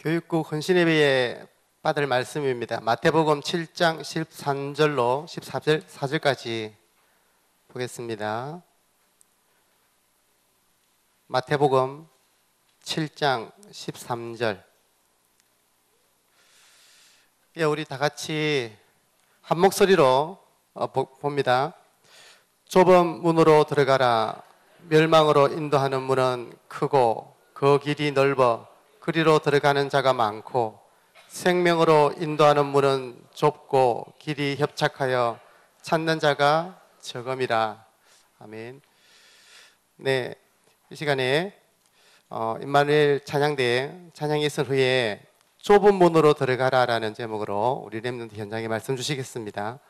교육국 헌신예배에 받을 말씀입니다. 마태복음 7장 13절로 14절까지 보겠습니다. 마태복음 7장 13절. 우리 다 같이 한 목소리로 봅니다. 좁은 문으로 들어가라. 멸망으로 인도하는 문은 크고 그 길이 넓어 그리로 들어가는 자가 많고 생명으로 인도하는 문은 좁고 길이 협착하여 찾는 자가 적음이라. 아멘. 네, 이 시간에 임마누엘 찬양대에 찬양이 있은 후에 좁은 문으로 들어가라라는 제목으로 우리 렘넌트 현장에 말씀 주시겠습니다.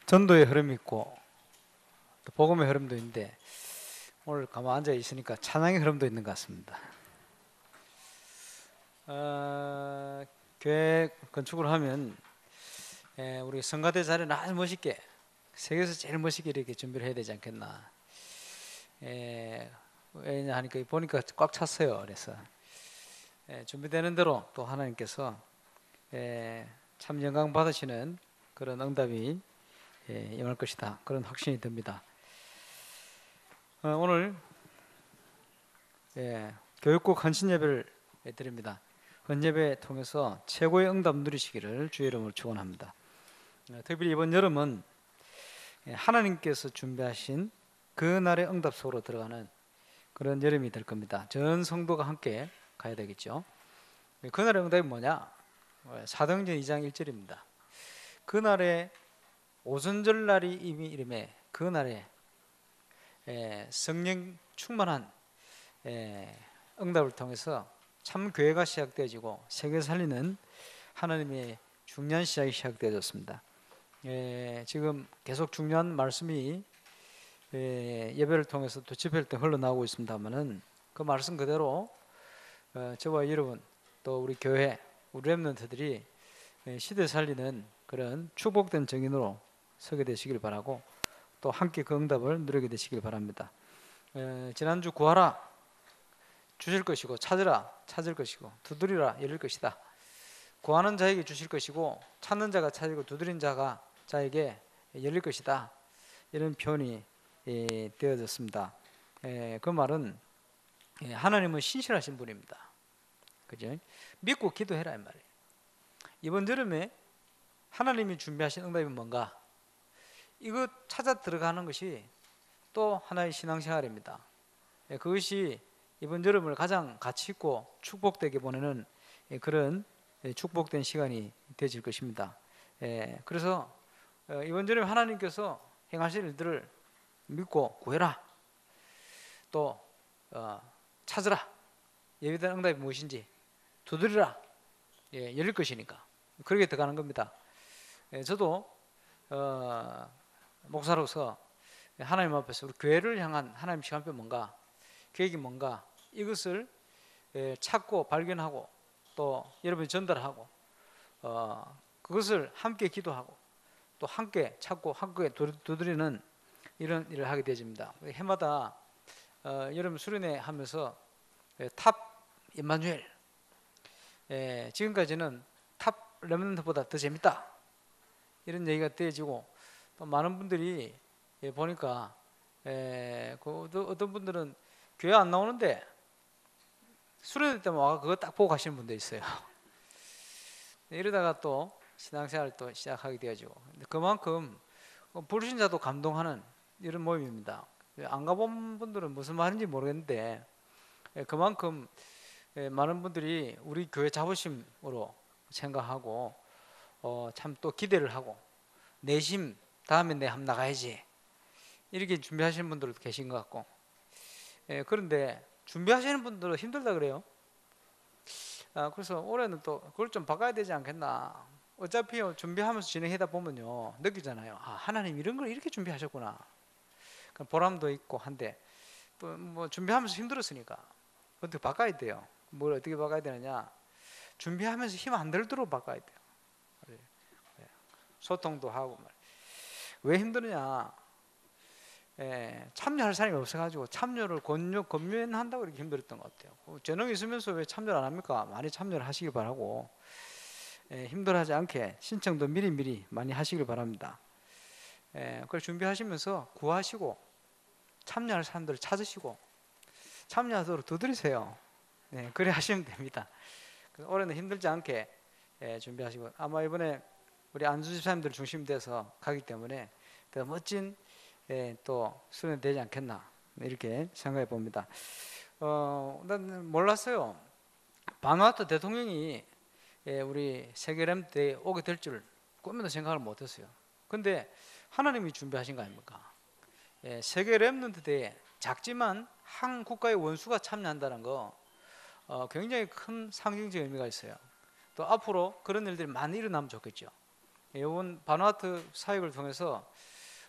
전도의 흐름이 있고 또 복음의 흐름도 있는데 오늘 가만 앉아 있으니까 찬양의 흐름도 있는 것 같습니다. 교회 건축을 하면 우리 성가대 자리는 아주 멋있게 세계에서 제일 멋있게 이렇게 준비를 해야 되지 않겠나. 왜냐 하니까 보니까 꽉 찼어요. 그래서 준비되는 대로 또 하나님께서 참 영광 받으시는 그런 응답이 임할 것이다. 그런 확신이 듭니다. 오늘 교육국 헌신 예배를 드립니다. 헌 예배 통해서 최고의 응답 누리시기를 주의 이름으로 축원합니다. 특별히 이번 여름은 하나님께서 준비하신 그날의 응답 속으로 들어가는 그런 여름이 될 겁니다. 전 성도가 함께 가야 되겠죠. 그날의 응답이 뭐냐? 사도행전 2장 1절입니다. 그날의 오순절날이 이미 이름에 그날에 성령 충만한 응답을 통해서 참 교회가 시작되어지고 세계 살리는 하나님의 중요한 시작이 시작되어졌습니다. 지금 계속 중요한 말씀이 예배를 통해서 또 집회를 때 흘러나오고 있습니다만은 그 말씀 그대로 저와 여러분 또 우리 교회 우리 렘넌트들이 시대 살리는 그런 축복된 증인으로 서게 되시길 바라고 또 함께 그 응답을 누리게 되시길 바랍니다. 지난주 구하라 주실 것이고 찾으라 찾을 것이고 두드리라 열릴 것이다. 구하는 자에게 주실 것이고 찾는 자가 찾고 두드린 자가 자에게 열릴 것이다. 이런 표현이 되어졌습니다. 그 말은 하나님은 신실하신 분입니다. 그죠? 믿고 기도해라 이 말이에요. 이번 여름에 하나님이 준비하신 응답이 뭔가? 이거 찾아 들어가는 것이 또 하나의 신앙생활입니다. 그것이 이번 여름을 가장 가치 있고 축복되게 보내는 그런 축복된 시간이 되질 것입니다. 그래서 이번 여름에 하나님께서 행하실 일들을 믿고 구해라. 또 찾으라. 예비된 응답이 무엇인지 두드리라. 열릴 것이니까 그렇게 들어가는 겁니다. 저도 목사로서 하나님 앞에서 우리 교회를 향한 하나님 시간표 뭔가 계획이 뭔가 이것을 찾고 발견하고 또 여러분이 전달하고 그것을 함께 기도하고 또 함께 찾고 함께 두드리는 이런 일을 하게 되집니다. 해마다 여러분 수련회 하면서 탑 임마누엘 지금까지는 탑 렘넌트보다 더 재밌다 이런 얘기가 되어지고 또 많은 분들이 보니까 어떤 분들은 교회 안 나오는데 수련회 때만 와서 그거 딱 보고 가시는 분도 있어요. 이러다가 또 신앙생활을 또 시작하게 되어지고 그만큼 불신자도 감동하는 이런 모임입니다. 안 가본 분들은 무슨 말인지 모르겠는데 그만큼 많은 분들이 우리 교회 자부심으로 생각하고 참 또 기대를 하고 내심 다음에 내 한번 나가야지 이렇게 준비하시는 분들도 계신 것 같고 그런데 준비하시는 분들은 힘들다 그래요. 그래서 올해는 또 그걸 좀 바꿔야 되지 않겠나. 어차피 준비하면서 진행하다 보면요 느끼잖아요. 하나님 이런 걸 이렇게 준비하셨구나. 보람도 있고 한데 또 뭐 준비하면서 힘들었으니까 어떻게 바꿔야 돼요. 뭘 어떻게 바꿔야 되느냐. 준비하면서 힘 안 들도록 바꿔야 돼요. 소통도 하고 왜 힘드느냐. 참여할 사람이 없어가지고 참여를 권면한다고 이렇게 힘들었던 것 같아요. 재능이 있으면서 왜 참여를 안 합니까? 많이 참여를 하시길 바라고 힘들어하지 않게 신청도 미리미리 많이 하시길 바랍니다. 그걸 준비하시면서 구하시고 참여할 사람들을 찾으시고 참여하도록 두드리세요. 그래 하시면 됩니다. 올해는 힘들지 않게 준비하시고 아마 이번에 우리 안수 집사님들 중심돼서 가기 때문에 더 멋진 또 수련이 되지 않겠나 이렇게 생각해 봅니다. 난 몰랐어요. 바누아투 대통령이 우리 세계렘 때 오게 될 줄 꿈에도 생각을 못했어요. 근데 하나님이 준비하신 거 아닙니까? 세계 렘넌트 대회 작지만 한 국가의 원수가 참여한다는 거 굉장히 큰 상징적 의미가 있어요. 또 앞으로 그런 일들이 많이 일어나면 좋겠죠. 이번 바누아투 사역을 통해서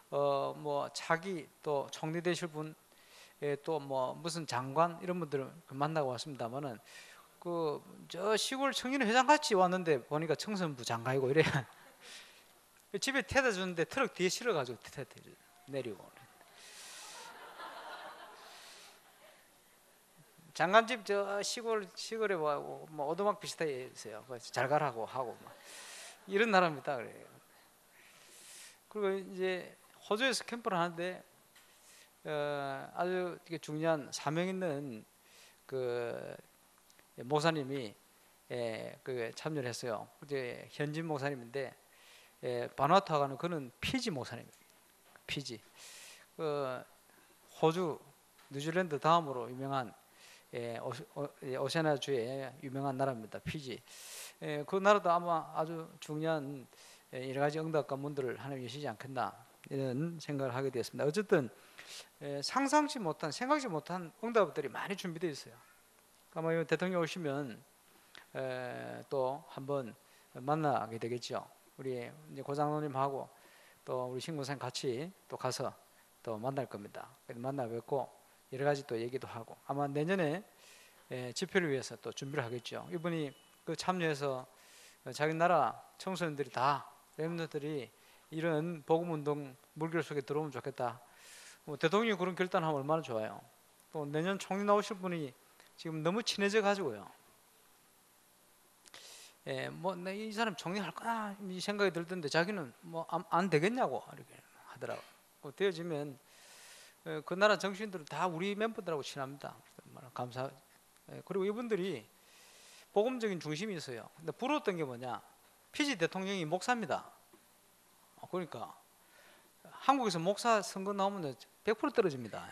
뭐 차기 또 총리 되실 분, 또 뭐 무슨 장관 이런 분들을 만나고 왔습니다만은 그 저 시골 청년회장 같이 왔는데 보니까 청소년부 장관이고 이래. 집에 태워다 주는데 트럭 뒤에 실어가지고 내리고. 장관집 저 시골에 뭐 오두막 비슷하게 있어요. 그래서 잘 가라고 하고 막 이런 나라입니다. 그래요. 그리고 이제 호주에서 캠프를 하는데 아주 중요한 사명 있는 그 목사님이 그 참여를 했어요. 이제 현진 목사님인데 바누아투하고는 그는 피지 목사님입니다. 피지. 그 호주, 뉴질랜드 다음으로 유명한 오세아니아주의 유명한 나라입니다. 피지. 그 나라도 아마 아주 중요한 여러 가지 응답과 문들을 하나님 주시지 않겠나 이런 생각을 하게 되었습니다. 어쨌든 상상치 못한, 생각지 못한 응답들이 많이 준비되어 있어요. 아마 대통령 오시면 또 한번 만나게 되겠죠. 우리 이제 고장로님하고 또 우리 신구사님 같이 또 가서 또 만날 겁니다. 만나 뵙고 여러 가지 또 얘기도 하고 아마 내년에 집회를 위해서 또 준비를 하겠죠. 이분이 그 참여해서 자기 나라 청소년들이 다 렘넌트들이 이런 복음운동 물결 속에 들어오면 좋겠다. 대통령이 그런 결단하면 얼마나 좋아요. 또 내년 총리 나오실 분이 지금 너무 친해져 가지고요. 뭐 이 사람 총리 할 거야 이 생각이 들던데 자기는 뭐 안 되겠냐고 이렇게 하더라고. 되어지면 그 나라 정치인들은 다 우리 멤버들하고 친합니다. 감사. 그리고 이분들이 복음적인 중심이 있어요. 근데 부러웠던 게 뭐냐? 피지 대통령이 목사입니다. 그러니까 한국에서 목사 선거 나오면 100% 떨어집니다.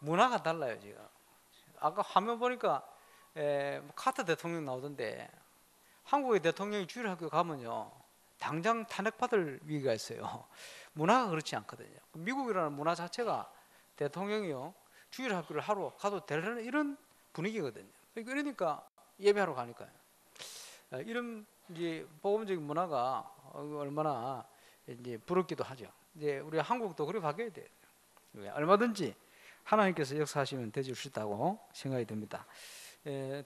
문화가 달라요 지금. 아까 화면 보니까 카터 대통령 나오던데 한국의 대통령이 주일학교 가면요 당장 탄핵받을 위기가 있어요. 문화가 그렇지 않거든요. 미국이라는 문화 자체가 대통령이요 주일학교를 하러 가도 되는 이런 분위기거든요. 그러니까 예배하러 가니까요. 이런 이제 복음적인 문화가 얼마나 이제 부럽기도 하죠. 이제 우리 한국도 그렇게 바뀌어야 돼요. 얼마든지 하나님께서 역사하시면 되실 수 있다고 생각이 듭니다.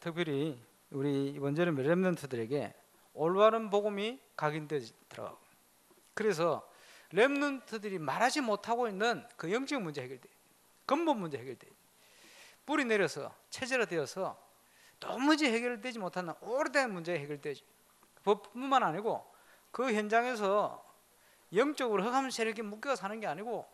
특별히 우리 이번 저녁 렘넌트들에게 올바른 복음이 각인되더라고요. 그래서 렘넌트들이 말하지 못하고 있는 그 영적 문제 해결돼요. 근본 문제 해결돼요. 뿌리 내려서 체질화되어서 도무지 해결되지 못하는 오래된 문제 해결되죠. 법뿐만 아니고 그 현장에서 영적으로 흑암 세력에 묶여 사는 게 아니고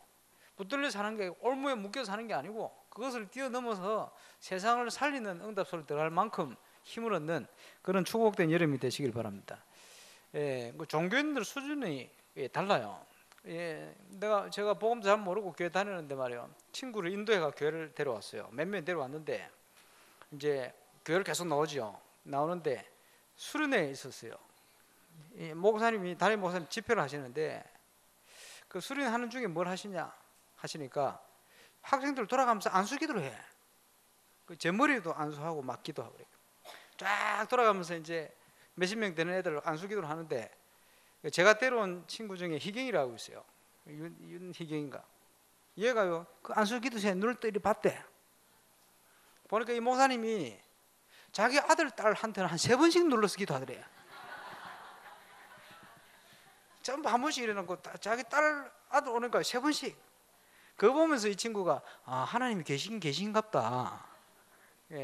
붙들려 사는 게 올무에 묶여 사는 게 아니고 그것을 뛰어넘어서 세상을 살리는 응답소를 들어갈 만큼 힘을 얻는 그런 축복된 여름이 되시길 바랍니다. 그 종교인들 수준이 달라요. 제가 복음 잘 모르고 교회 다니는데 말이에요. 친구를 인도에가 교회를 데려왔어요. 몇 명 데려왔는데 이제 교회를 계속 나오는데 수련회에 있었어요. 목사님이 담임 목사님 집회를 하시는데 그 수련회 하는 중에 뭘 하시냐 하시니까 학생들 돌아가면서 안수기도를 해. 제 머리도 안수하고 막 기도하고 그래요. 쫙 돌아가면서 이제 몇십 명 되는 애들 안수기도를 하는데 제가 데려온 친구 중에 희경이라고 있어요. 윤희경인가. 얘가요 그 안수기도서에 눈을 떠 이리 봤대. 보니까 이 목사님이 자기 아들 딸한테는 한 3번씩 눌러서 기도하더래요. 전부 한 번씩 일어나고 자기 딸 아들 오니까 3번씩. 그거 보면서 이 친구가 하나님이 계신갑다.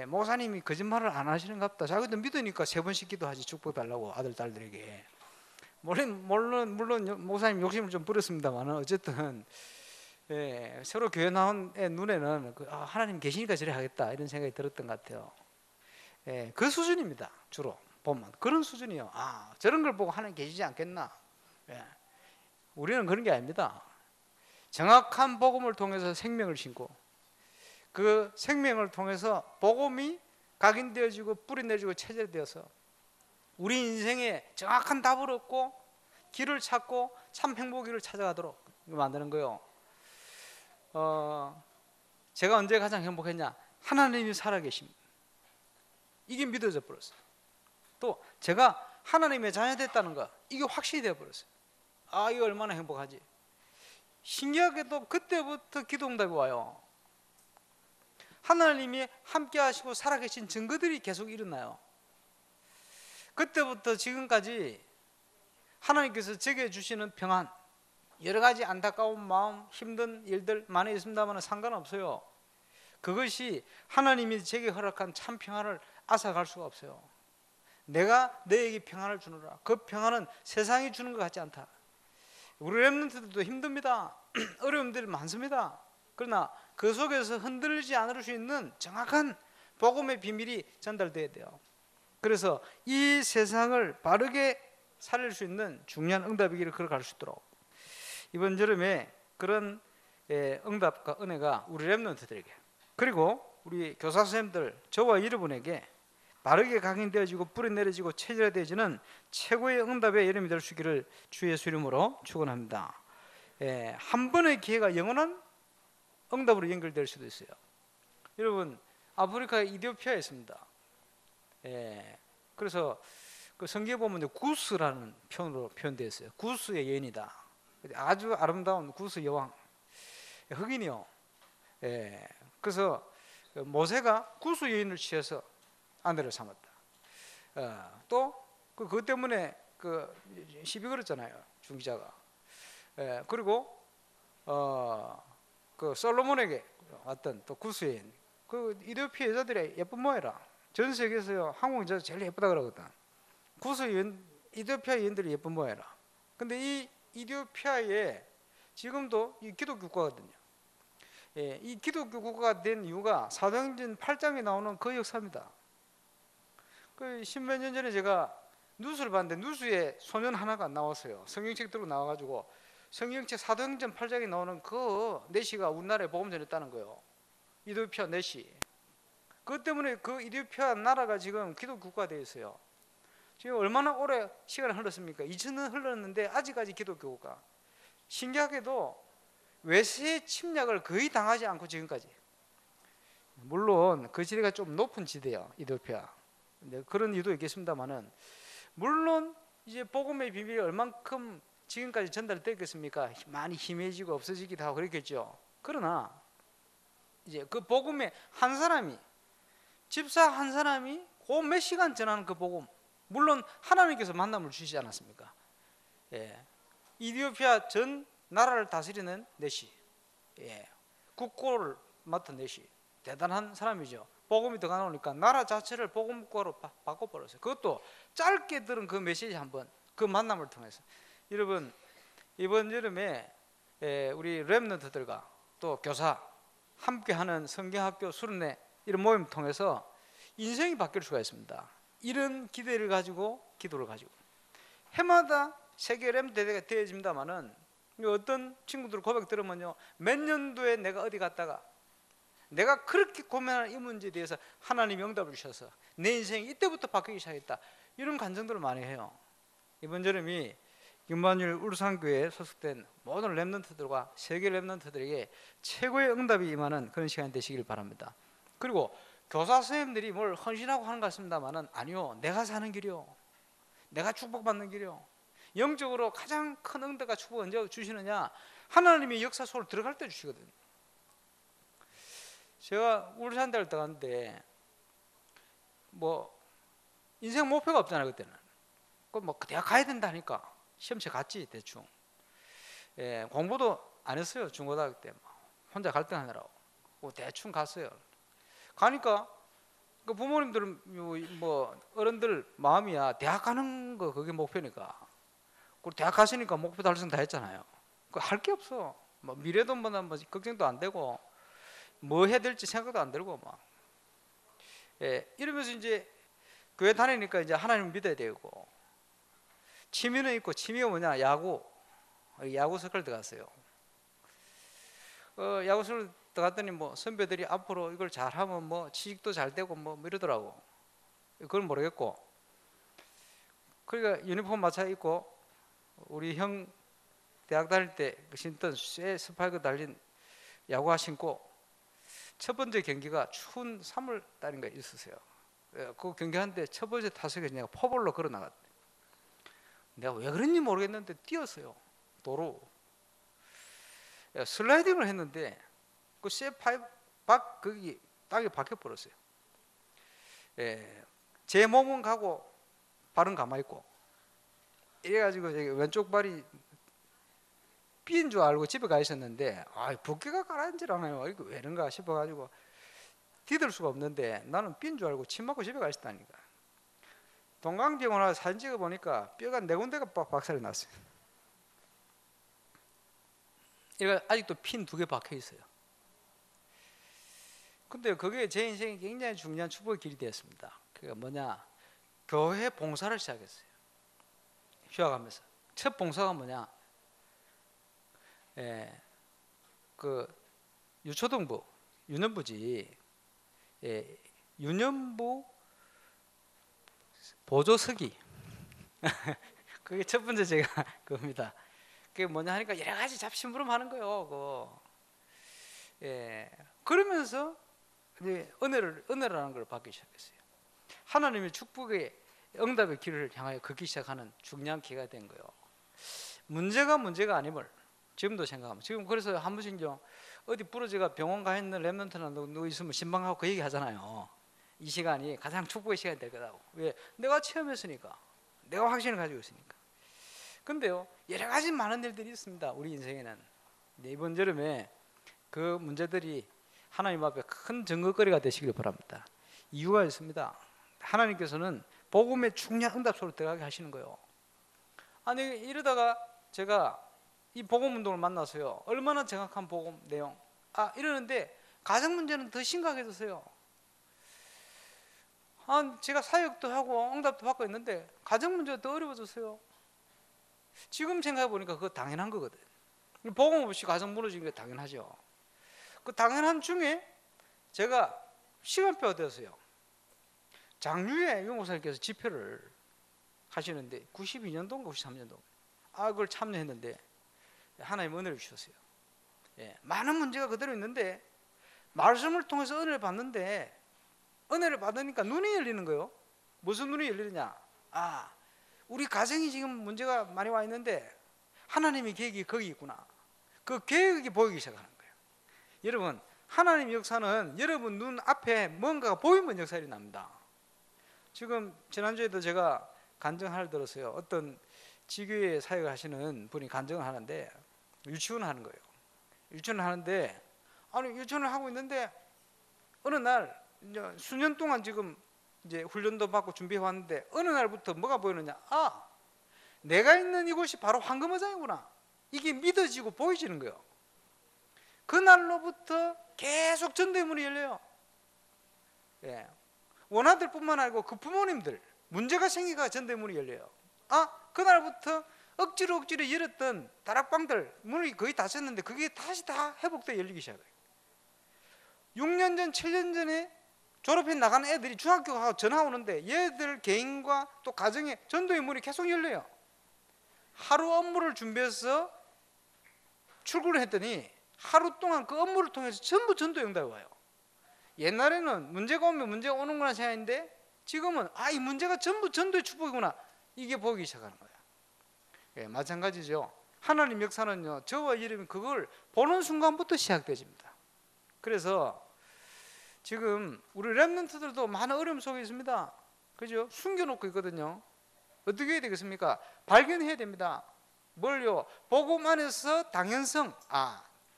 목사님이 거짓말을 안 하시는갑다. 자기도 믿으니까 3번씩 기도하지 축복 달라고 아들 딸들에게. 물론 목사님 욕심을 좀 부렸습니다만 어쨌든 서로 교회 나온 애 눈에는 하나님 계시니까 저래 하겠다 이런 생각이 들었던 것 같아요. 그 수준입니다. 주로 보면 그런 수준이요. 저런 걸 보고 하나님 계시지 않겠나. 우리는 그런 게 아닙니다. 정확한 복음을 통해서 생명을 심고 그 생명을 통해서 복음이 각인되어지고 뿌리내지고 체질되어서 우리 인생에 정확한 답을 얻고 길을 찾고 참 행복을 찾아가도록 만드는 거예요. 제가 언제 가장 행복했냐? 하나님이 살아계십니다. 이게 믿어져 버렸어요. 또 제가 하나님의 자녀됐다는 거 이게 확신이 되어버렸어요. 아, 이거 얼마나 행복하지. 신기하게도 그때부터 기도 응답이 와요. 하나님이 함께 하시고 살아계신 증거들이 계속 일어나요. 그때부터 지금까지 하나님께서 제게 주시는 평안, 여러 가지 안타까운 마음, 힘든 일들 많이 있습니다만 상관없어요. 그것이 하나님이 제게 허락한 참 평안을 앗아갈 수가 없어요. 내가 너에게 평안을 주노라. 그 평안은 세상이 주는 것 같지 않다. 우리 렘넌트들도 힘듭니다. 어려움들이 많습니다. 그러나 그 속에서 흔들리지 않을 수 있는 정확한 복음의 비밀이 전달돼야 돼요. 그래서 이 세상을 바르게 살릴 수 있는 중요한 응답이기를 걸어갈 수 있도록 이번 여름에 그런 응답과 은혜가 우리 렘넌트들에게, 그리고 우리 교사 선생님들, 저와 여러분에게 바르게 각인되어지고 뿌리내려지고 체질화되어지는 최고의 응답의 여름이 될 수 있기를 주 예수 이름으로 축원합니다. 한 번의 기회가 영원한 응답으로 연결될 수도 있어요. 여러분, 아프리카 이디오피아에 있습니다. 그래서 그 성경에 보면 구스라는 표현으로 표현되어 있어요. 구스의 여인이다. 아주 아름다운 구스 여왕, 흑인이요. 그래서 모세가 구스 여인을 취해서 아내를 삼았다. 또 그것 때문에 시비 걸었잖아요, 중기자가. 그리고 그 솔로몬에게 왔던 또 구스 여인, 그 이디오피아 여자들의 예쁜 모해라. 전 세계에서 한국 여자 제일 예쁘다 그러거든. 구스 여인, 이디오피아 여인들이 예쁜 모해라. 근데 이 이디오피아에 지금도 이 기독교 국가거든요. 이 기독교 국가가 된 이유가 사도행전 8장에 나오는 그 역사입니다. 그 십몇 년 전에 제가 뉴스를 봤는데 뉴스에 소년 하나가 나왔어요. 성경책 들고 나와가지고 성경책 사도행전 8장에 나오는 그 내시가 우리나라에 복음 전했다는 거예요. 이디오피아 내시. 그것 때문에 그 이디오피아 나라가 지금 기독교 국가가 되어 있어요. 지금 얼마나 오래 시간이 흘렀습니까? 2000년 흘렀는데 아직까지 기독교 국가. 신기하게도 외세의 침략을 거의 당하지 않고 지금까지. 물론 그 지대가 좀 높은 지대예요, 이디오피아. 그런 이유도 있겠습니다만은, 물론 이제 복음의 비밀이 얼만큼 지금까지 전달됐겠습니까? 많이 희미해지고 없어지기도 하고 그랬겠죠. 그러나 이제 그 복음의 한 사람이, 집사 한 사람이 그 몇 시간 전하는 그 복음, 물론 하나님께서 만남을 주시지 않았습니까? 이디오피아 전 나라를 다스리는 내시, 국고를 맡은 내시, 대단한 사람이죠. 복음이 더 나오니까 나라 자체를 복음국가로 바꿔버렸어요. 그것도 짧게 들은 그 메시지 한번, 그 만남을 통해서. 여러분, 이번 여름에 우리 렘넌트들과 또 교사 함께하는 성경학교 수련회 이런 모임을 통해서 인생이 바뀔 수가 있습니다. 이런 기대를 가지고, 기도를 가지고 해마다 세계 렘넌트가 되어집니다만은, 어떤 친구들 고백 들으면요, 몇 년도에 내가 어디 갔다가 내가 그렇게 고민하는 이 문제에 대해서 하나님이 응답을 주셔서 내 인생이 이때부터 바뀌기 시작했다, 이런 간증들을 많이 해요. 이번 여름이 윤만율 울산교회에 소속된 모든 렘넌트들과 세계 렘넌트들에게 최고의 응답이 임하는 그런 시간이 되시길 바랍니다. 그리고 교사 선생님들이 뭘 헌신하고 하는 것 같습니다만은, 아니요, 내가 사는 길이요, 내가 축복받는 길이요. 영적으로 가장 큰 응답과 축복을 언제 주시느냐? 하나님의 역사 속으로 들어갈 때 주시거든요. 제가 울산대를 들어갔는데 뭐 인생 목표가 없잖아요 그때는. 뭐 대학 가야 된다니까 시험치 갔지 대충. 공부도 안 했어요 중고등학교 때. 혼자 갈등하느라고 대충 갔어요. 가니까 그 부모님들은 뭐 어른들 마음이야, 대학 가는 거 그게 목표니까. 그리고 대학 갔으니까 목표 달성 다 했잖아요. 그 할 게 없어. 뭐 미래도 뭐 걱정도 안 되고, 뭐 해야 될지 생각도 안 들고 막. 이러면서 이제 교회 다니니까 이제 하나님을 믿어야 되고, 취미는 있고, 취미가 뭐냐? 야구 서클 들어갔어요. 야구 서클 들어갔더니 뭐 선배들이 앞으로 이걸 잘하면 뭐 취직도 잘 되고 뭐 이러더라고. 그걸 모르겠고, 그러니까 유니폼 맞춰 입고 우리 형 대학 다닐 때 신던 쇠 스파이크 달린 야구화 신고 첫 번째 경기가 추운 3월 달인가 있었어요. 그 경기하는데 첫 번째 타석에 내가 포볼로 걸어 나갔대. 내가 왜 그런지 모르겠는데 뛰었어요. 도로. 슬라이딩을 했는데 그 쇠파이프 박 거기 땅에 박혀 버렸어요. 제 몸은 가고 발은 가만히 있고 이래가지고 왼쪽 발이 삐인 줄 알고 집에 가 있었는데 붓기가 가라앉질 않아요. 이거 왜 이런가 싶어가지고 디딜 수가 없는데 나는 삐인 줄 알고 침 맞고 집에 가 있었다니까. 동강병원 와서 사진 찍어 보니까 뼈가 네 군데가 박살이 났어요. 이거 아직도 핀 2개 박혀 있어요. 근데 그게 제 인생에 굉장히 중요한 축복의 길이 되었습니다. 그게 뭐냐? 교회 봉사를 시작했어요. 휴학하면서 첫 봉사가 뭐냐? 그 유초등부 유년부지, 유년부 보조서기 그게 첫 번째 제가 그겁니다. 그게 뭐냐 하니까 여러 가지 잡심부름 하는 거예요. 그러면서 이제 은혜라는 걸 받기 시작했어요. 하나님의 축복의 응답의 길을 향하여 걷기 시작하는 중요한 기회가 된 거예요. 문제가 아님을 지금도 생각하면 지금 그래서 한 번씩 어디 부러져가 병원 가 있는 랩런트나 누구 있으면 신방하고 그 얘기 하잖아요. 이 시간이 가장 축복의 시간이 될 거다고. 왜? 내가 체험했으니까, 내가 확신을 가지고 있으니까. 근데요, 여러 가지 많은 일들이 있습니다. 우리 인생에는. 이번 여름에 그 문제들이 하나님 앞에 큰 증거거리가 되시길 바랍니다. 이유가 있습니다. 하나님께서는 복음의 중요한 응답소로 들어가게 하시는 거예요. 아니 이러다가 제가 이 복음 운동을 만나서요, 얼마나 정확한 복음 내용 이러는데 가정 문제는 더 심각해졌어요. 제가 사역도 하고 응답도 받고 있는데 가정 문제가 더 어려워졌어요. 지금 생각해 보니까 그거 당연한 거거든. 복음 없이 가정 무너지는 게 당연하죠. 그 당연한 중에 제가 시간표가 되었어요. 장유에 유목사님께서 집회를 하시는데 92년도인가 93년도 그걸 참여했는데 하나님 은혜를 주셨어요. 많은 문제가 그대로 있는데 말씀을 통해서 은혜를 받는데 은혜를 받으니까 눈이 열리는 거예요. 무슨 눈이 열리느냐? 우리 가정이 지금 문제가 많이 와 있는데 하나님의 계획이 거기 있구나. 그 계획이 보이기 시작하는 거예요. 여러분, 하나님의 역사는 여러분 눈 앞에 뭔가가 보이면 역사 일어납니다. 지금 지난주에도 제가 간증 하나 들었어요. 어떤 지교회 사역을 하시는 분이 간증을 하는데 유치원을 하는 거예요. 유치원을 하는데 유치원을 하고 있는데 어느 날 이제 수년 동안 지금 이제 훈련도 받고 준비해 왔는데 어느 날부터 뭐가 보이느냐? 내가 있는 이곳이 바로 황금어장이구나. 이게 믿어지고 보여지는 거예요. 그날로부터 계속 전도의 문이 열려요. 원아들 뿐만 아니고 그 부모님들 문제가 생기가 전도의 문이 열려요. 그날부터 억지로 열었던 다락방들 문이 거의 닫혔는데 그게 다시 다 회복돼 열리기 시작해요. 6년 전 7년 전에 졸업해 나가는 애들이 중학교 가서 전화 오는데 얘들 개인과 또 가정에 전도의 문이 계속 열려요. 하루 업무를 준비해서 출근을 했더니 하루 동안 그 업무를 통해서 전부 전도 응답이 와요. 옛날에는 문제가 오면 문제가 오는구나 생각했는데 지금은 이 문제가 전부 전도의 축복이구나, 이게 보기 시작하는 거예요. 마찬가지죠. 하나님 역사는요, 저와 이름이 그걸 보는 순간부터 시작되집니다. 그래서 지금 우리 랩런트들도 많은 어려움 속에 있습니다. 그죠? 숨겨놓고 있거든요. 어떻게 해야 되겠습니까? 발견해야 됩니다. 뭘요? 복음 안에서 당연성,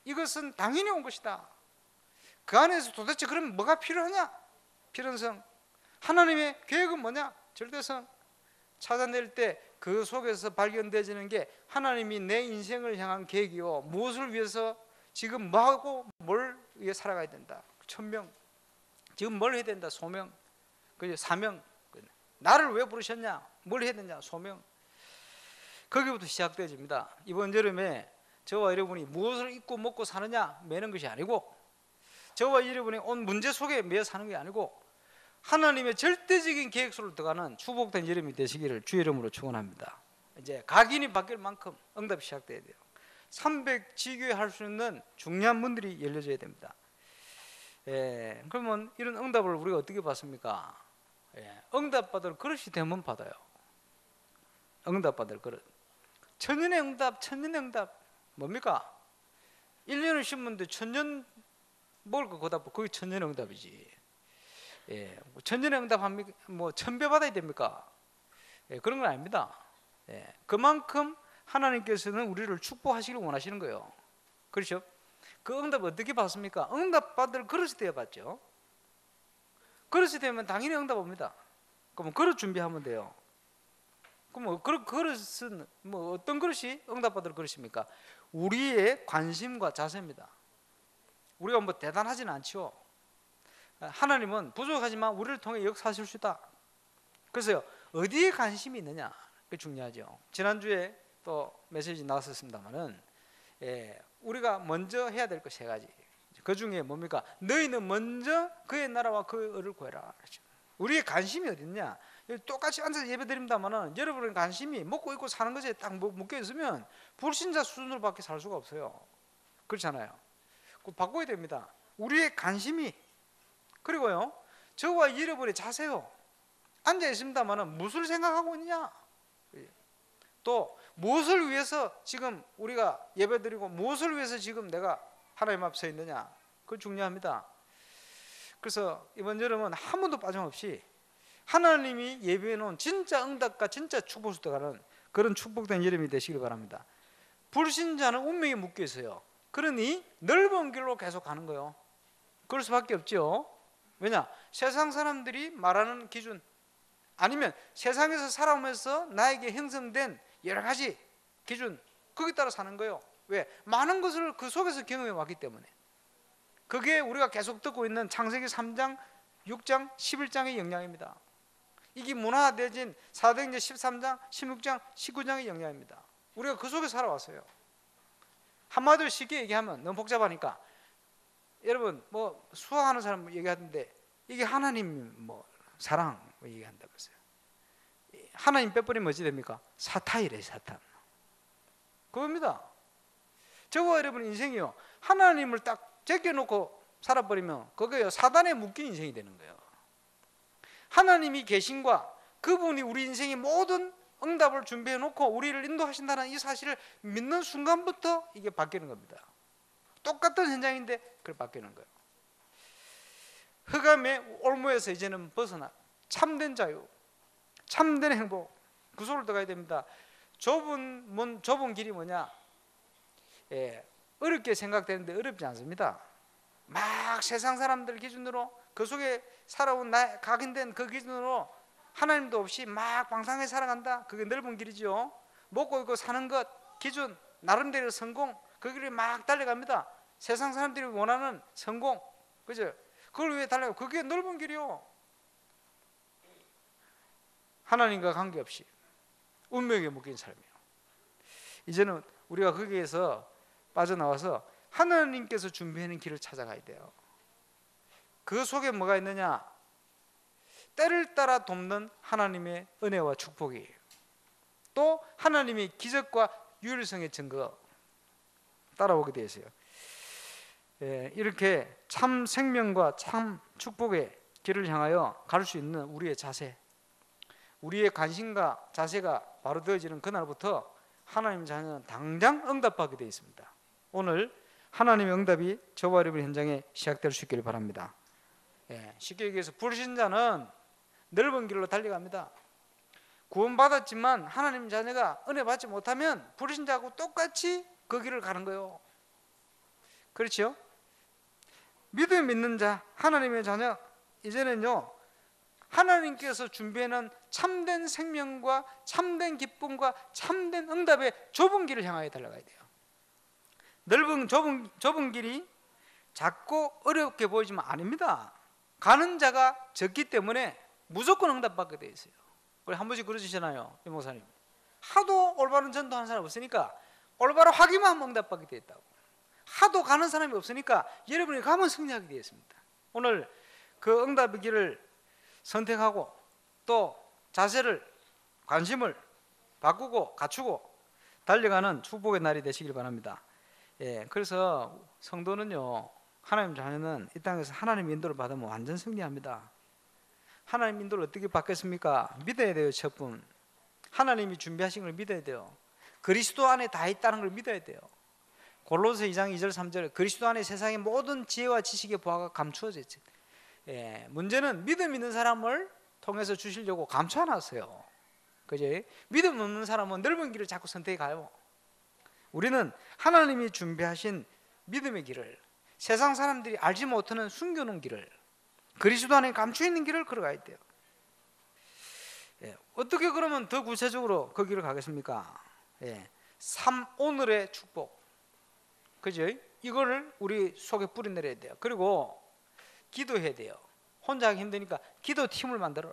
이것은 당연히 온 것이다. 그 안에서 도대체 그럼 뭐가 필요하냐? 필연성. 하나님의 계획은 뭐냐? 절대성. 찾아낼 때 그 속에서 발견되지는 게 하나님이 내 인생을 향한 계획이요, 무엇을 위해서 지금 뭐하고 뭘 위해 살아가야 된다. 천명. 지금 뭘 해야 된다. 소명. 사명. 나를 왜 부르셨냐? 뭘 해야 되냐? 소명. 거기부터 시작되집니다. 이번 여름에 저와 여러분이 무엇을 입고 먹고 사느냐 매는 것이 아니고, 저와 여러분이 온 문제 속에 매여 사는 게 아니고 하나님의 절대적인 계획 속으로 들어가는 축복된 여름이 되시기를 주의 이름으로 축원합니다. 이제 각인이 바뀔 만큼 응답이 시작돼야 돼요. 300 지교회 할 수 있는 중요한 문들이 열려져야 됩니다. 그러면 이런 응답을 우리가 어떻게 받습니까? 응답받을 그릇이 되면 받아요. 응답받을 그릇. 천년의 응답, 천년의 응답 뭡니까? 1년을 심는데 천년 먹을 거 거다 그게 천년의 응답이지. 천년의 응답 합니까? 뭐 천배 받아야 됩니까? 그런 건 아닙니다. 그만큼 하나님께서는 우리를 축복하시길 원하시는 거예요. 그렇죠? 그 응답 어떻게 받습니까? 응답 받을 그릇이 되어 받죠. 그릇이 되면 당연히 응답 옵니다. 그럼 그릇 준비하면 돼요. 그럼 그릇은 뭐 어떤 그릇이 응답 받을 그릇입니까? 우리의 관심과 자세입니다. 우리가 뭐 대단하지는 않죠. 하나님은 부족하지만 우리를 통해 역사하실 수 있다. 그래서요, 어디에 관심이 있느냐, 그게 중요하죠. 지난주에 또 메시지 나왔었습니다만은 우리가 먼저 해야 될 것 세 가지. 그 중에 뭡니까? 너희는 먼저 그의 나라와 그의 의를 구해라. 그렇죠. 우리의 관심이 어디 있냐? 똑같이 앉아서 예배 드립니다만은 여러분의 관심이 먹고 입고 사는 것에 딱 묶여 있으면 불신자 수준으로밖에 살 수가 없어요. 그렇잖아요. 그거 바꿔야 됩니다. 우리의 관심이, 그리고요, 저와 여러분의 자세요. 앉아 있습니다만은 무엇을 생각하고 있냐? 또 무엇을 위해서 지금 우리가 예배드리고 무엇을 위해서 지금 내가 하나님 앞에 서 있느냐? 그거 중요합니다. 그래서 이번 여름은 한 번도 빠짐없이 하나님이 예비해 놓은 진짜 응답과 진짜 축복을 가는 그런 축복된 여름이 되시길 바랍니다. 불신자는 운명에 묶여 있어요. 그러니 넓은 길로 계속 가는 거예요. 그럴 수밖에 없죠. 왜냐? 세상 사람들이 말하는 기준, 아니면 세상에서 살아오면서 나에게 형성된 여러 가지 기준, 거기에 따라 사는 거예요. 왜? 많은 것을 그 속에서 경험해 왔기 때문에. 그게 우리가 계속 듣고 있는 창세기 3장, 6장, 11장의 영향입니다. 이게 문화대진 사도행전 13장, 16장, 19장의 영향입니다. 우리가 그 속에 살아왔어요. 한마디로 쉽게 얘기하면 너무 복잡하니까, 여러분 뭐 수학하는 사람 얘기하던데 이게 하나님 뭐 사랑 뭐 얘기한다고 했어요. 하나님 빼버리면 어찌 됩니까? 사탄이래, 사탄. 그겁니다. 저와 여러분 인생이요, 하나님을 딱 제껴놓고 살아버리면 그거요, 사단에 묶인 인생이 되는 거예요. 하나님이 계신과 그분이 우리 인생의 모든 응답을 준비해 놓고 우리를 인도하신다는 이 사실을 믿는 순간부터 이게 바뀌는 겁니다. 똑같은 현장인데 그걸 바뀌는 거예요. 흑암의 올무에서 이제는 벗어나 참된 자유, 참된 행복, 그 속으로 들어가야 됩니다. 좁은 길이 뭐냐? 어렵게 생각되는데 어렵지 않습니다. 막 세상 사람들 기준으로 그 속에 살아온 각인된 그 기준으로 하나님도 없이 막 방탕하게 살아간다. 그게 넓은 길이죠. 먹고 입고 사는 것 기준, 나름대로 성공, 그 길을 막 달려갑니다. 세상 사람들이 원하는 성공, 그죠? 그걸 위해 달려가고, 그게 넓은 길이요. 하나님과 관계없이 운명에 묶인 삶이에요. 이제는 우리가 거기에서 빠져나와서 하나님께서 준비하는 길을 찾아가야 돼요. 그 속에 뭐가 있느냐? 때를 따라 돕는 하나님의 은혜와 축복이, 또 하나님의 기적과 유일성의 증거 따라오게 되어 있어요. 이렇게 참 생명과 참 축복의 길을 향하여 갈 수 있는 우리의 자세, 우리의 관심과 자세가 바로 되어지는 그날부터 하나님 자녀는 당장 응답받게 되어 있습니다. 오늘 하나님의 응답이 저와 여러분 현장에 시작될 수 있기를 바랍니다. 쉽게 얘기해서 불신자는 넓은 길로 달려갑니다. 구원받았지만 하나님 자녀가 은혜 받지 못하면 불신자하고 똑같이 그 길을 가는 거예요. 그렇죠? 믿음 믿는 자, 하나님의 자녀, 이제는요 하나님께서 준비해놓은 참된 생명과 참된 기쁨과 참된 응답의 좁은 길을 향하여 달려가야 돼요. 좁은 길이 작고 어렵게 보이지만 아닙니다. 가는 자가 적기 때문에 무조건 응답받게 돼 있어요. 우리 한 번씩 그러시잖아요, 이 목사님. 하도 올바른 전도하는 사람 없으니까 올바로 하기만 하면 응답받게 돼 있다고. 하도 가는 사람이 없으니까 여러분이 가면 승리하게 되어 있습니다. 오늘 그 응답의 길을 선택하고 또 자세를, 관심을 바꾸고 갖추고 달려가는 축복의 날이 되시길 바랍니다. 그래서 성도는요, 하나님 자녀는 이 땅에서 하나님의 인도를 받으면 완전 승리합니다. 하나님 인도를 어떻게 받겠습니까? 믿어야 돼요. 첫분, 하나님이 준비하신 걸 믿어야 돼요. 그리스도 안에 다 있다는 걸 믿어야 돼요. 골로새 2장 2절 3절 그리스도 안에 세상의 모든 지혜와 지식의 보화가 감추어져 있죠. 문제는 믿음 있는 사람을 통해서 주시려고 감춰놨어요. 그지? 믿음 없는 사람은 넓은 길을 자꾸 선택해 가요. 우리는 하나님이 준비하신 믿음의 길을, 세상 사람들이 알지 못하는 숨겨놓은 길을, 그리스도 안에 감추어 있는 길을 걸어가야 돼요. 어떻게 그러면 더 구체적으로 그 길을 가겠습니까? 오늘의 축복, 그죠? 이거를 우리 속에 뿌리내려야 돼요. 그리고 기도해야 돼요. 혼자 하기 힘드니까 기도팀을 만들어.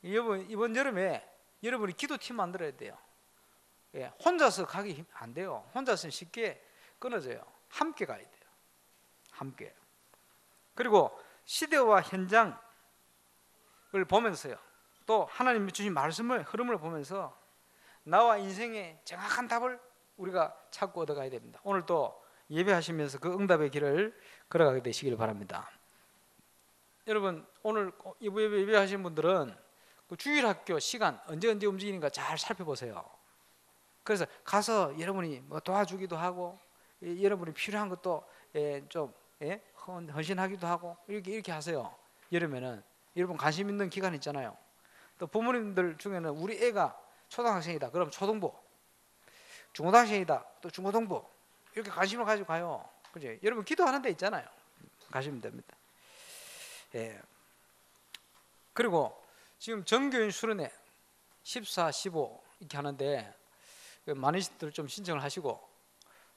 이번 여름에 여러분이 기도팀 만들어야 돼요. 혼자서 가기 안 돼요. 혼자서는 쉽게 끊어져요. 함께 가야 돼요. 함께. 그리고 시대와 현장을 보면서요, 또 하나님이 주신 말씀을, 흐름을 보면서 나와 인생의 정확한 답을 우리가 찾고 얻어가야 됩니다. 오늘 또 예배하시면서 그 응답의 길을 걸어가게 되시기를 바랍니다. 여러분, 오늘 예배하신 분들은 그 주일학교 시간 언제 움직이는가 잘 살펴보세요. 그래서 가서 여러분이 뭐 도와주기도 하고, 여러분이 필요한 것도 좀 헌신하기도 하고, 이렇게 하세요. 이러면은 여러분 관심 있는 기간 있잖아요. 또 부모님들 중에는 우리 애가 초등학생이다, 그럼 초등부, 중고등학생이다, 또 중고등부, 이렇게 관심을 가지고 가요. 그죠? 여러분 기도하는 데 있잖아요. 가시면 됩니다. 그리고 지금 정교인 수련회 14, 15 이렇게 하는데 많이들 좀 신청을 하시고,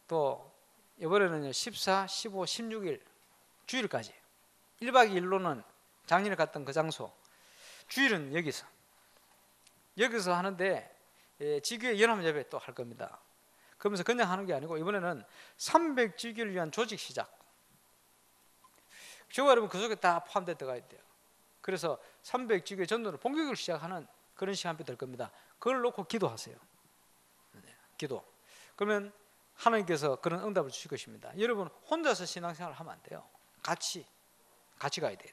또 이번에는 14, 15, 16일 주일까지 1박 2일로는 작년에 갔던 그 장소, 주일은 여기서 하는데 지교회 연합 예배 또 할 겁니다. 그러면서 그냥 하는 게 아니고 이번에는 300지교를 위한 조직 시작. 저와 여러분 그 속에 다 포함되어 들어가야 돼요. 그래서 300지교회 전도를 본격적으로 시작하는 그런 시간이 될 겁니다. 그걸 놓고 기도하세요. 기도. 그러면 하나님께서 그런 응답을 주실 것입니다. 여러분 혼자서 신앙생활을 하면 안 돼요. 같이 가야 돼요.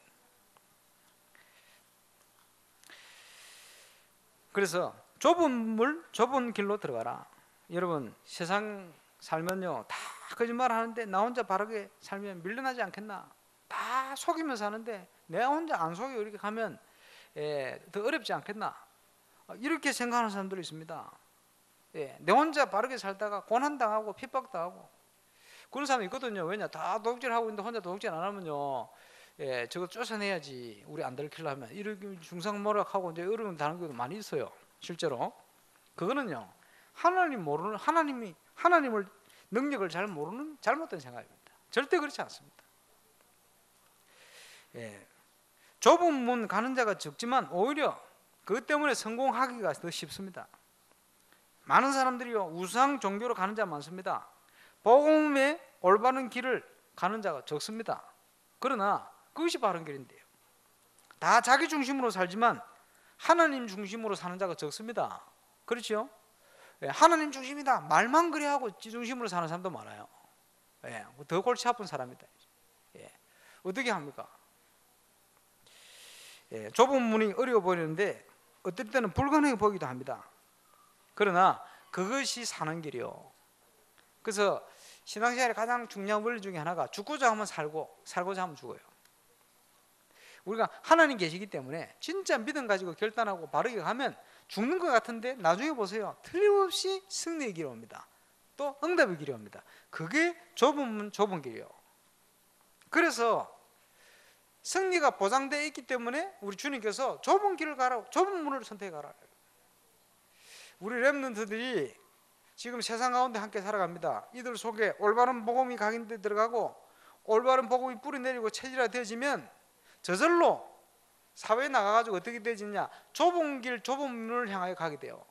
그래서 좁은 길로 들어가라. 여러분 세상 살면요 다 거짓말 하는데 나 혼자 바르게 살면 밀려나지 않겠나? 다 속이면서 사는데 내가 혼자 안 속이고 이렇게 가면 더 어렵지 않겠나? 이렇게 생각하는 사람들이 있습니다. 내 혼자 바르게 살다가 고난당하고 핍박당하고 그런 사람이 있거든요. 왜냐? 다 도둑질하고 있는데 혼자 도둑질 안 하면요, 저거 쫓아내야지 우리 안 들키려면, 이렇게 중상모략하고 이제 어려움 당하는 경우도 많이 있어요. 실제로 그거는요 하나님을 능력을 잘 모르는 잘못된 생각입니다. 절대 그렇지 않습니다. 좁은 문 가는 자가 적지만 오히려 그것 때문에 성공하기가 더 쉽습니다. 많은 사람들이요 우상 종교로 가는 자가 많습니다. 복음의 올바른 길을 가는 자가 적습니다. 그러나 그것이 바른 길인데요, 다 자기 중심으로 살지만 하나님 중심으로 사는 자가 적습니다. 그렇죠? 하나님 중심이다 말만 그래 하고 지 중심으로 사는 사람도 많아요. 더 골치 아픈 사람이다. 어떻게 합니까? 좁은 문이 어려워 보이는데 어떨 때는 불가능해 보이기도 합니다. 그러나 그것이 사는 길이요. 그래서 신앙생활의 가장 중요한 원리 중에 하나가 죽고자 하면 살고, 살고자 하면 죽어요. 우리가 하나님 계시기 때문에 진짜 믿음 가지고 결단하고 바르게 가면 죽는 것 같은데 나중에 보세요, 틀림없이 승리의 길이 옵니다. 또 응답의 길이 옵니다. 그게 좁은 문, 좁은 길이요. 그래서 승리가 보장되어 있기 때문에 우리 주님께서 좁은 길을 가라, 좁은 문을 선택하라. 우리 렘넌트들이 지금 세상 가운데 함께 살아갑니다. 이들 속에 올바른 복음이 각인돼 들어가고 올바른 복음이 뿌리내리고 체질화되어지면 저절로 사회에 나가가지고 어떻게 되어지냐, 좁은 길, 좁은 문을 향하여 가게 돼요.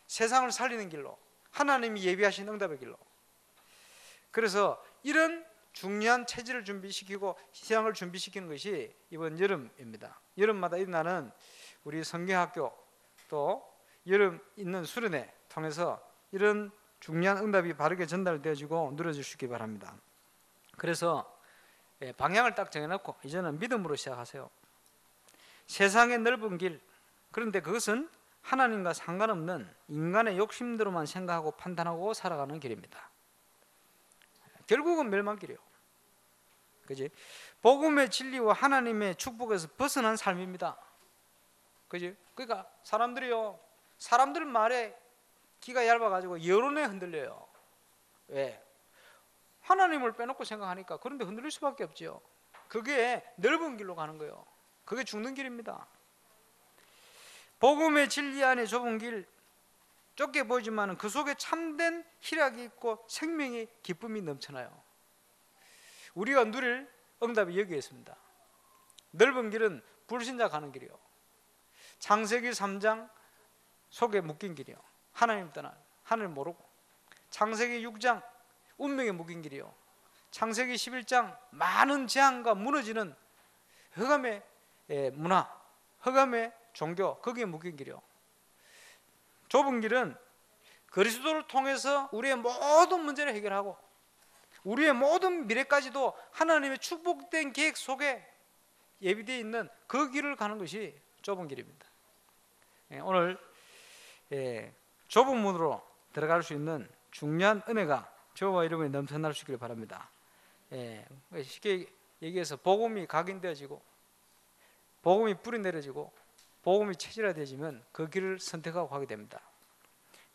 세상을 살리는 길로, 하나님이 예비하신 응답의 길로. 그래서 이런 중요한 체질을 준비시키고 세상을 준비시키는 것이 이번 여름입니다. 여름마다 일어나는 우리 성경학교 또 여름 있는 수련회 통해서 이런 중요한 응답이 바르게 전달되어지고 누려질 수 있기 바랍니다. 그래서 방향을 딱 정해놓고 이제는 믿음으로 시작하세요. 세상의 넓은 길, 그런데 그것은 하나님과 상관없는 인간의 욕심대로만 생각하고 판단하고 살아가는 길입니다. 결국은 멸망길이요. 그지? 복음의 진리와 하나님의 축복에서 벗어난 삶입니다. 그지? 그러니까 사람들 말에 귀가 얇아가지고 여론에 흔들려요. 왜? 하나님을 빼놓고 생각하니까 그런데 흔들릴 수밖에 없죠. 그게 넓은 길로 가는 거예요. 그게 죽는 길입니다. 복음의 진리 안에 좁은 길, 좁게 보이지만 그 속에 참된 희락이 있고 생명의 기쁨이 넘쳐나요. 우리가 누릴 응답이 여기에 있습니다. 넓은 길은 불신자 가는 길이요. 창세기 3장 속에 묶인 길이요. 하나님 떠난, 하늘 모르고. 창세기 6장 운명에 묶인 길이요. 창세기 11장 많은 재앙과 무너지는 흑암의 문화, 흑암의 종교, 거기에 묶인 길이요. 좁은 길은 그리스도를 통해서 우리의 모든 문제를 해결하고 우리의 모든 미래까지도 하나님의 축복된 계획 속에 예비되어 있는 그 길을 가는 것이 좁은 길입니다. 오늘 좁은 문으로 들어갈 수 있는 중요한 은혜가 저와 여러분이 넘쳐날 수 있기를 바랍니다. 쉽게 얘기해서 복음이 각인되어지고 복음이 뿌리 내려지고 복음이 체질화되어지면 그 길을 선택하고 가게 됩니다.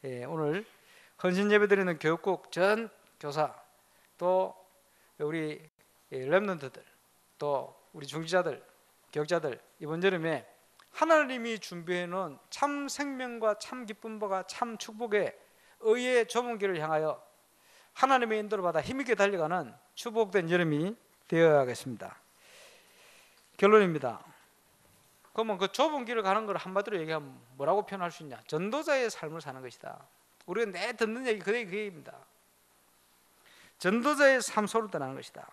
오늘 헌신 예배드리는 교육국 전 교사, 또 우리 렘넌트들, 또 우리 중지자들, 교육자들, 이번 여름에 하나님이 준비해 놓은 참 생명과 참 기쁨과 참 축복의 의의 좁은 길을 향하여 하나님의 인도를 받아 힘있게 달려가는 축복된 여름이 되어야겠습니다. 결론입니다. 그러면 그 좁은 길을 가는 걸 한마디로 얘기하면 뭐라고 표현할 수 있냐? 전도자의 삶을 사는 것이다. 우리가 내 듣는 얘기 그 얘기입니다. 전도자의 삶소를 떠나는 것이다.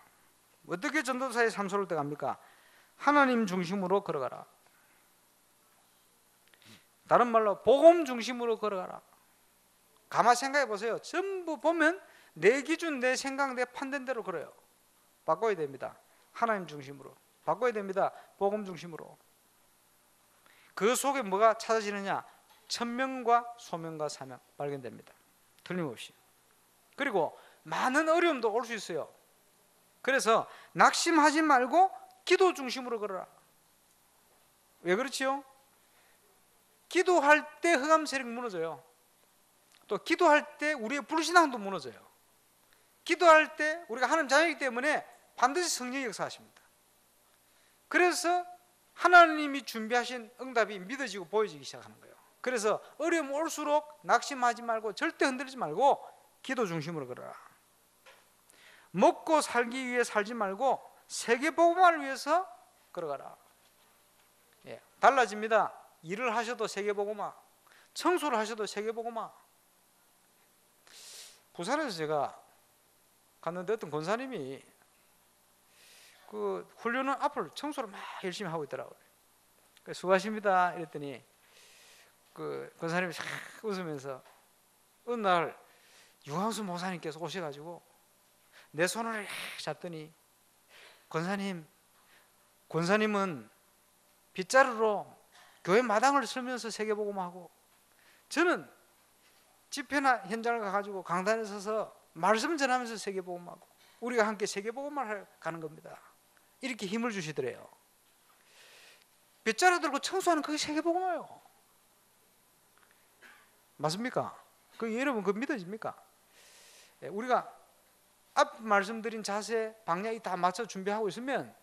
어떻게 전도자의 삶소를 떠갑니까? 하나님 중심으로 걸어가라. 다른 말로 복음 중심으로 걸어가라. 가만 생각해 보세요. 전부 보면 내 기준, 내 생각, 내 판단대로 걸어요. 바꿔야 됩니다. 하나님 중심으로 바꿔야 됩니다. 복음 중심으로. 그 속에 뭐가 찾아지느냐? 천명과 소명과 사명 발견됩니다. 틀림없이. 그리고 많은 어려움도 올 수 있어요. 그래서 낙심하지 말고 기도 중심으로 걸어라. 왜 그렇지요? 기도할 때 흑암 세력이 무너져요. 또 기도할 때 우리의 불신앙도 무너져요. 기도할 때 우리가 하나님 자녀이기 때문에 반드시 성령이 역사하십니다. 그래서 하나님이 준비하신 응답이 믿어지고 보여지기 시작하는 거예요. 그래서 어려움 올수록 낙심하지 말고 절대 흔들리지 말고 기도 중심으로 걸어라. 먹고 살기 위해 살지 말고 세계복음화를 위해서 걸어가라. 달라집니다. 일을 하셔도 세계복음화, 청소를 하셔도 세계복음화. 부산에서 제가 갔는데 어떤 권사님이 그 훈련은 앞을 청소를 막 열심히 하고 있더라고요. 수고하십니다 이랬더니 그 권사님이 싹 웃으면서 어느 날 유한수 목사님께서 오셔가지고 내 손을 잡더니 권사님은 빗자루로 교회 마당을 쓸면서 세계복음하고 저는 집회나 현장을 가가지고 강단에 서서 말씀 전하면서 세계복음하고 우리가 함께 세계복음을 가는 겁니다. 이렇게 힘을 주시더래요. 빗자루 들고 청소하는 그게 세계복음이에요. 맞습니까? 여러분 그거 믿어집니까? 우리가 앞 말씀드린 자세, 방향이 다 맞춰 준비하고 있으면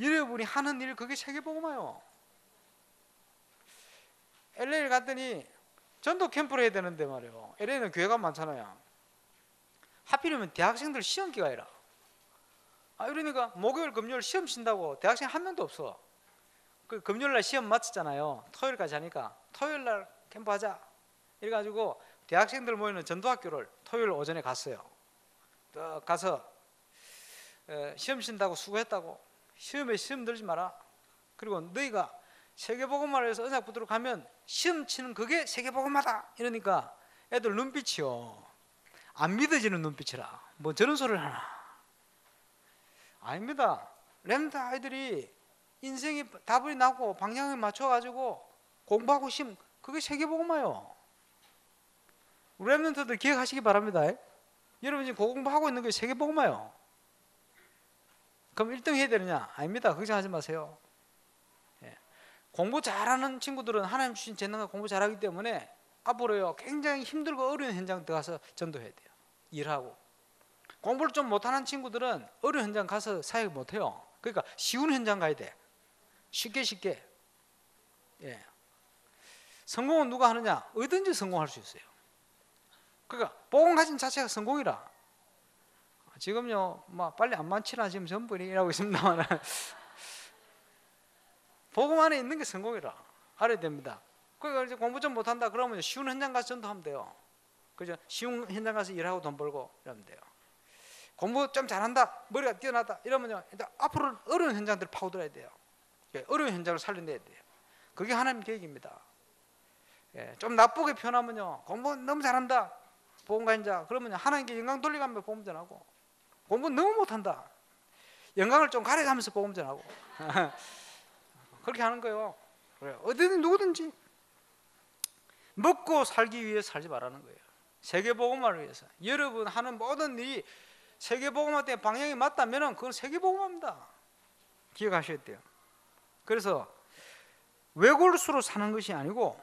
여러분이 하는 일 그게 세계복음이에요. LA 갔더니 전도 캠프를 해야 되는데 말이에요. LA는 교회가 많잖아요. 하필이면 대학생들 시험 기간이라. 이러니까 목요일 금요일 시험 친다고 대학생 한 명도 없어. 그 금요일 날 시험 마쳤잖아요. 토요일까지 하니까 토요일 날 캠프 하자 이래가지고 대학생들 모이는 전도학교를 토요일 오전에 갔어요. 가서 시험 친다고 수고했다고, 시험에 시험 들지 마라. 그리고 너희가 세계복음화를 해서 언약 붙들어 가면 시험 치는 그게 세계복음화다 이러니까 애들 눈빛이요, 안 믿어지는 눈빛이라 뭐 저런 소리를 하나. 아닙니다. 렘넌트 아이들이 인생이 답이 나고 방향에 맞춰가지고 공부하고 심 그게 세계복음화요. 렘넌트들 기억하시기 바랍니다. 여러분 지금 고공부하고 있는 게 세계복음화요. 그럼 1등 해야 되느냐? 아닙니다. 걱정하지 마세요. 예. 공부 잘하는 친구들은 하나님 주신 재능과 공부 잘하기 때문에 앞으로요 굉장히 힘들고 어려운 현장 들어가서 전도해야 돼요. 일하고. 공부를 좀 못하는 친구들은 어려운 현장 가서 사역 못해요. 그러니까 쉬운 현장 가야 돼. 쉽게. 예. 성공은 누가 하느냐? 어디든지 성공할 수 있어요. 그러니까 복음 가진 자체가 성공이라. 지금요, 뭐 빨리 안 많지나 지금 전부 일하고 있습니다만 복음 안에 있는 게 성공이라 알아야 됩니다. 그러니까 이제 공부 좀 못한다 그러면 쉬운 현장 가서 전도하면 돼요. 그죠? 쉬운 현장 가서 일하고 돈 벌고 이러면 돼요. 공부 좀 잘한다, 머리가 뛰어나다 이러면요, 일단 앞으로 어려운 현장들 파고들어야 돼요. 어려운 현장을 살려내야 돼요. 그게 하나님 계획입니다. 예, 좀 나쁘게 표현하면요, 공부 너무 잘한다, 복음가인자 그러면 하나님께 영광 돌리가며 복음 전하고, 공부 너무 못한다, 영광을 좀 가려가면서 복음 전하고 그렇게 하는 거예요. 그래요. 어디든 누구든지 먹고 살기 위해 살지 말라는 거예요. 세계복음화를 위해서. 여러분 하는 모든 일이 세계복음화 때문에 방향이 맞다면 그건 세계복음화입니다. 기억하셔야 돼요. 그래서 외골수로 사는 것이 아니고,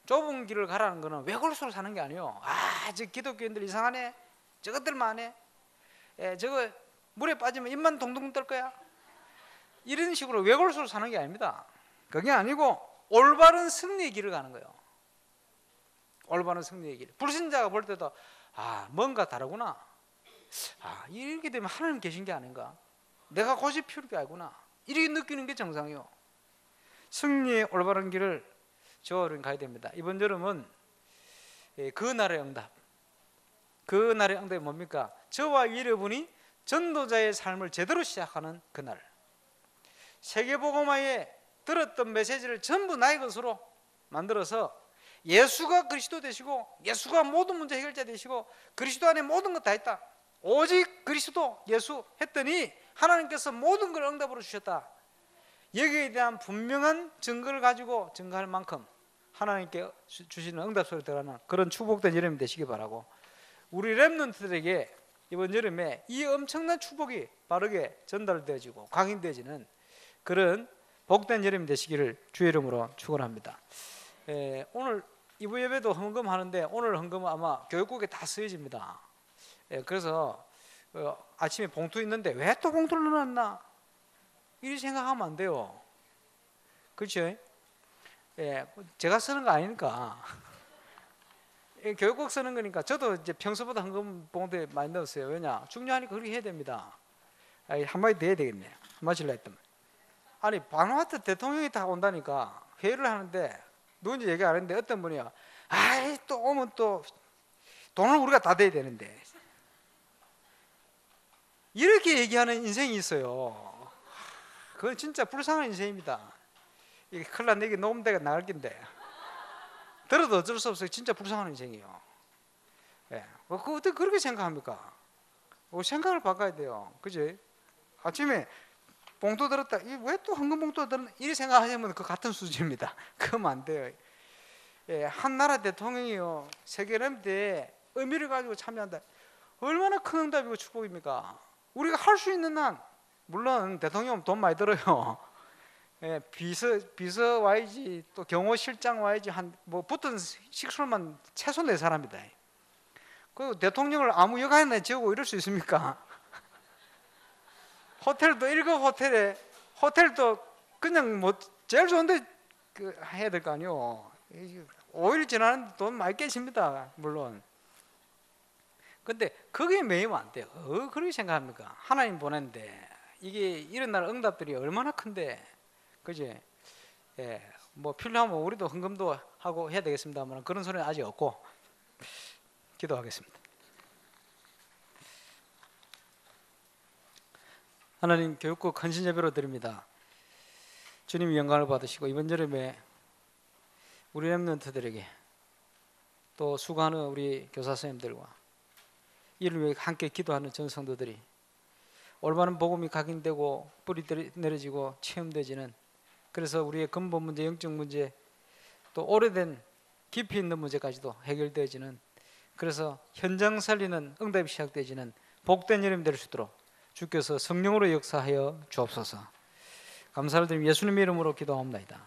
좁은 길을 가라는 것은 외골수로 사는 게 아니에요. 아, 저 기독교인들 이상하네, 저것들만 하네, 저거 물에 빠지면 입만 동동 뜰 거야, 이런 식으로 외골수로 사는 게 아닙니다. 그게 아니고 올바른 승리의 길을 가는 거예요. 올바른 승리의 길. 불신자가 볼 때도 아, 뭔가 다르구나, 아, 이렇게 되면 하나님 계신 게 아닌가, 내가 고집 피울 게 아니구나, 이렇게 느끼는 게 정상이에요. 승리의 올바른 길을 저는 가야 됩니다. 이번 여름은 그 날의 응답. 그 날의 응답이 뭡니까? 저와 여러분이 전도자의 삶을 제대로 시작하는 그날. 세계복음화에 들었던 메시지를 전부 나의 것으로 만들어서 예수가 그리스도 되시고, 예수가 모든 문제 해결자 되시고, 그리스도 안에 모든 것 다 있다, 오직 그리스도 예수 했더니 하나님께서 모든 걸 응답으로 주셨다. 여기에 대한 분명한 증거를 가지고 증거할 만큼 하나님께 주시는 응답 소리 들어가는 그런 축복된 여름이 되시기 바라고, 우리 렘넌트들에게 이번 여름에 이 엄청난 축복이 바르게 전달되어지고 각인되어지는 그런 복된 여름이 되시기를 주의 이름으로 축원합니다. 오늘 이부 예배도 헌금하는데 오늘 헌금은 아마 교육국에 다 쓰여집니다. 그래서 아침에 봉투 있는데 왜 또 봉투를 넣어놨나, 이리 생각하면 안 돼요. 그렇죠? 제가 쓰는 거 아니니까. 교육국 쓰는 거니까. 저도 이제 평소보다 헌금 봉투에 많이 넣었어요. 왜냐? 중요하니까 그렇게 해야 됩니다. 한마디 더 해야 되겠네. 마실라 했더만. 아니, 바누아투 대통령이 다 온다니까 회의를 하는데 누군지 얘기 안 했는데 어떤 분이요, 아이, 또 오면 또 돈을 우리가 다 대야 되는데, 이렇게 얘기하는 인생이 있어요. 그건 진짜 불쌍한 인생입니다. 이게 큰일 났네, 이게 녹음대가 나갈 긴데 들어도 어쩔 수 없어요. 진짜 불쌍한 인생이에요. 그거 어떻게 그렇게 생각합니까? 생각을 바꿔야 돼요. 그지? 아침에 봉투 들었다, 왜 또 헌금 봉투 들었나, 이렇게 생각하시면 그 같은 수준입니다. 그러면 안 돼요. 한 나라 대통령이요, 세계연합대에 의미를 가지고 참여한다. 얼마나 큰 응답이고 축복입니까? 우리가 할 수 있는 한, 물론 대통령 돈 많이 들어요. 비서 와야지, 또 경호실장 와야지, 뭐 붙은 식술만 최소 4사람이다. 그 대통령을 아무 여간에 지우고 이럴 수 있습니까? 호텔도 1급 호텔에, 호텔도 그냥 뭐 제일 좋은데 해야 될 거 아니요. 5일 지나는데 돈 많이 깨집니다, 물론. 근데 거기에 매이면 안 돼요. 그렇게 생각합니까? 하나님 보냈는데 이게 이런 날 응답들이 얼마나 큰데, 그지? 뭐 필요하면 우리도 헌금도 하고 해야 되겠습니다만 그런 소리는 아직 없고, 기도하겠습니다. 하나님, 교육국 헌신 예배로 드립니다. 주님이 영광을 받으시고 이번 여름에 우리 렘넌트들에게, 또 수고하는 우리 교사 선생님들과 이를 위해 함께 기도하는 전 성도들이 올바른 복음이 각인되고 뿌리 내려지고 체험되지는, 그래서 우리의 근본 문제, 영적 문제, 또 오래된 깊이 있는 문제까지도 해결되어지는, 그래서 현장 살리는 응답이 시작되지는 복된 여름이 될 수 있도록 주께서 성령으로 역사하여 주옵소서. 감사를 드리며 예수님의 이름으로 기도합니다.